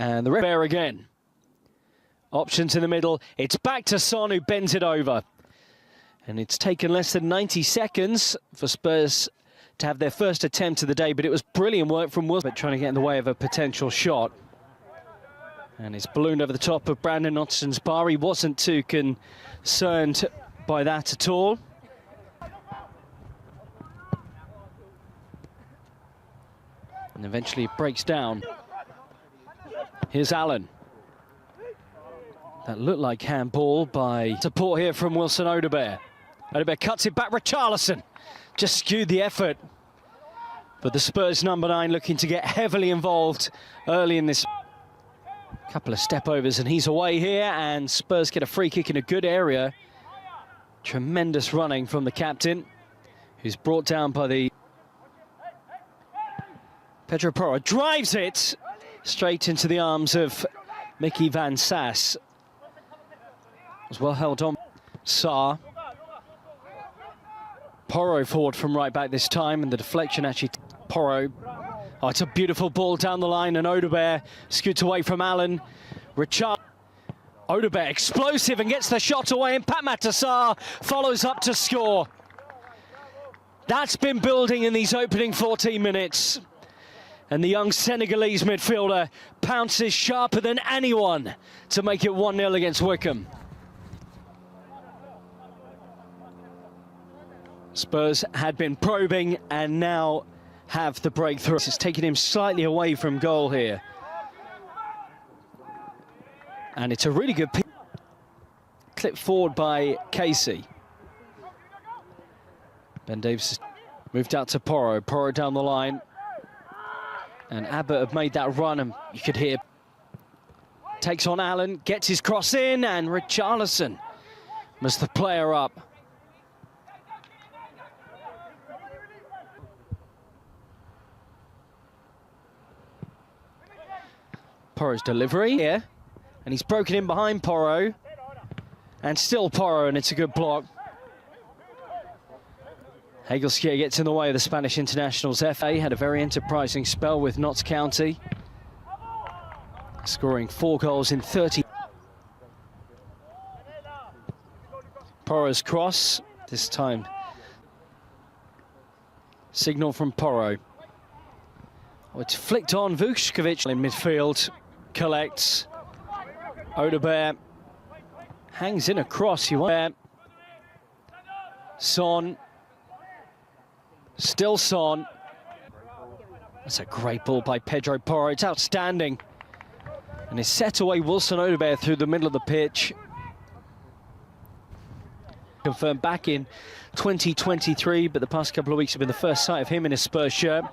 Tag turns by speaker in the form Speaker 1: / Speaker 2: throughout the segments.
Speaker 1: And the there again. Options in the middle. It's back to Son, who bends it over. And it's taken less than 90 seconds for Spurs to have their first attempt of the day, but it was brilliant work from Wilson, trying to get in the way of a potential shot. And it's ballooned over the top of Brandon Otson's bar. He wasn't too concerned by that at all. And eventually it breaks down. Here's Allen. That looked like handball by support here from Wilson Odobert. Odobert cuts it back. Richarlison just skewed the effort. But the Spurs number 9 looking to get heavily involved early in this. Couple of step overs and he's away here, and Spurs get a free kick in a good area. Tremendous running from the captain, who's brought down by the Pedro Porro. Drives it straight into the arms of Mickey Van Sass. Was well held on. Sarr. Porro forward from right back this time, and the deflection actually. Porro. Oh, it's a beautiful ball down the line, and Odobert scoots away from Allen. Richard. Odobert explosive and gets the shot away, and Pat Matar follows up to score. That's been building in these opening 14 minutes. And the young Senegalese midfielder pounces sharper than anyone to make it 1-0 against Wycombe. Spurs had been probing and now have the breakthrough. It's taken him slightly away from goal here. And it's a really good clip forward by Casey. Ben Davies moved out to Porro. Porro down the line. And Abbott have made that run, and you could hear. Takes on Allen, gets his cross in, and Richarlison was the player up. Porro's delivery here, and he's broken in behind Porro, and still Porro, and it's a good block. Hagelskier gets in the way of the Spanish internationals. FA had a very enterprising spell with Notts County, scoring 4 goals in 30. Porro's cross, this time signal from Porro. Oh, it's flicked on. Vučković in midfield collects. Odobert hangs in a cross. You want Son. Still Son. That's a great ball by Pedro Porro. It's outstanding. And it's set away Wilson Odobert through the middle of the pitch. Confirmed back in 2023, but the past couple of weeks have been the first sight of him in a Spurs shirt.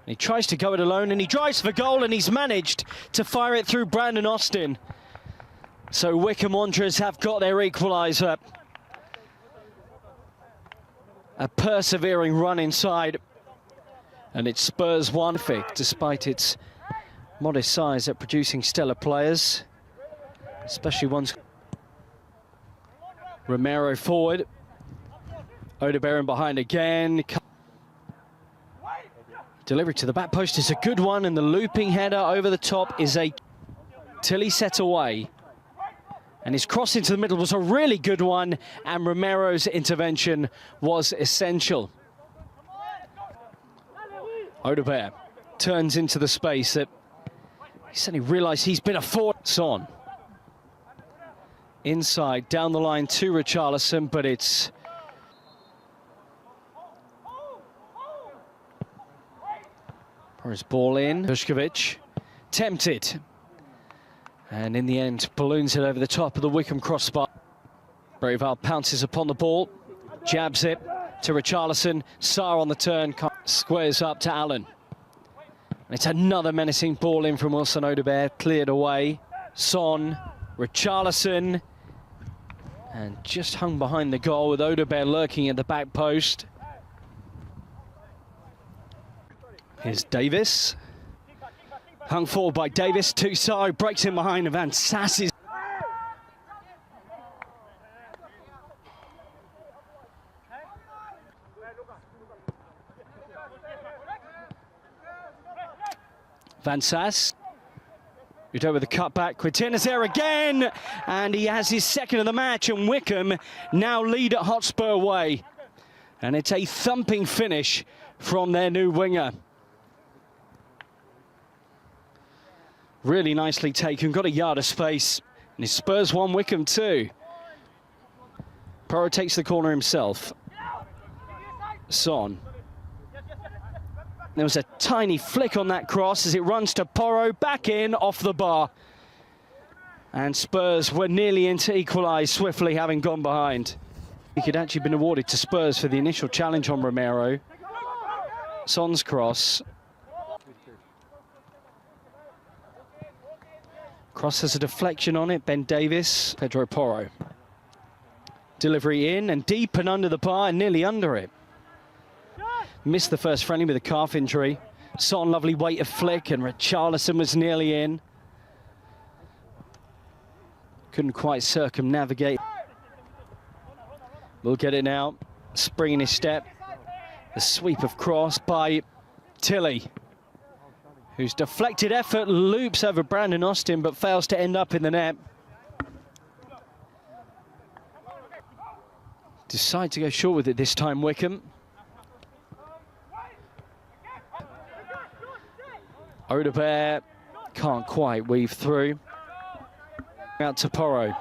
Speaker 1: He tries to go it alone, and he drives for goal, and he's managed to fire it through Brandon Austin. So Wycombe Wanderers have got their equaliser. A persevering run inside, and it's Spurs 1, despite its modest size at producing stellar players, especially ones. Romero forward, Odobert in behind again. Delivery to the back post is a good one, and the looping header over the top is a Tilly set away. And his cross into the middle was a really good one, and Romero's intervention was essential. Odobert turns into the space that he suddenly realised he's been a forward. Son. Inside, down the line to Richarlison, but it's Porro's ball in. Vučković tempted. And in the end, balloons it over the top of the Wycombe crossbar. Breval pounces upon the ball, jabs it to Richarlison. Sarr on the turn, squares up to Allen. And it's another menacing ball in from Wilson Odobert, cleared away. Son, Richarlison, and just hung behind the goal with Odobert lurking at the back post. Here's Davis. Hung forward by Davis, to Sarr, breaks in behind, and Van Sass is... Van Van Sass. Udo with the cutback. Quintina's there again, and he has his second of the match, and Wycombe now lead at Hotspur Way. And it's a thumping finish from their new winger. Really nicely taken, got a yard of space, and it's Spurs 1, Wycombe 2. Porro takes the corner himself. Son. There was a tiny flick on that cross as it runs to Porro, back in, off the bar. And Spurs were nearly in to equalise swiftly, having gone behind. He could actually been awarded to Spurs for the initial challenge on Romero. Son's cross. Cross has a deflection on it, Ben Davis, Pedro Porro. Delivery in and deep and under the bar and nearly under it. Missed the first friendly with a calf injury. Son, lovely weight of flick, and Richarlison was nearly in. Couldn't quite circumnavigate. We'll get it now. Spring in his step. The sweep of cross by Tilly, whose deflected effort loops over Brandon Austin but fails to end up in the net. Decide to go short with it this time, Wycombe. Odobert can't quite weave through. Out to Porro.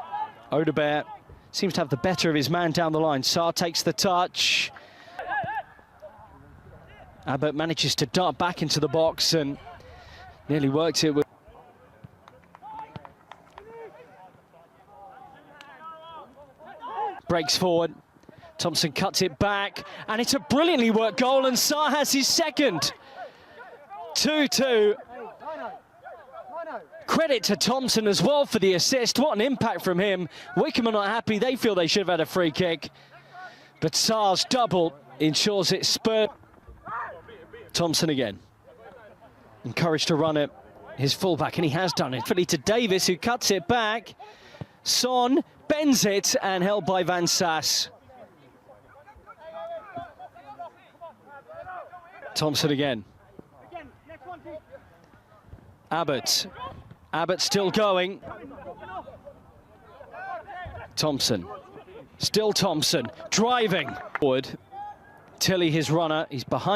Speaker 1: Odobert seems to have the better of his man down the line. Sarr takes the touch. Abbott manages to dart back into the box and nearly works it with... Breaks forward. Thompson cuts it back, and it's a brilliantly worked goal, and Sarr has his second. 2-2. Credit to Thompson as well for the assist. What an impact from him. Wycombe are not happy. They feel they should have had a free kick. But Sarr's double ensures it's Spurs. Thompson again. Encouraged to run it. His fullback, and he has done it. Fully to Davis, who cuts it back. Son bends it and held by Van Sass. Thompson again. Abbott. Abbott still going. Thompson. Still Thompson. Driving. Forward. Tilly, his runner. He's behind.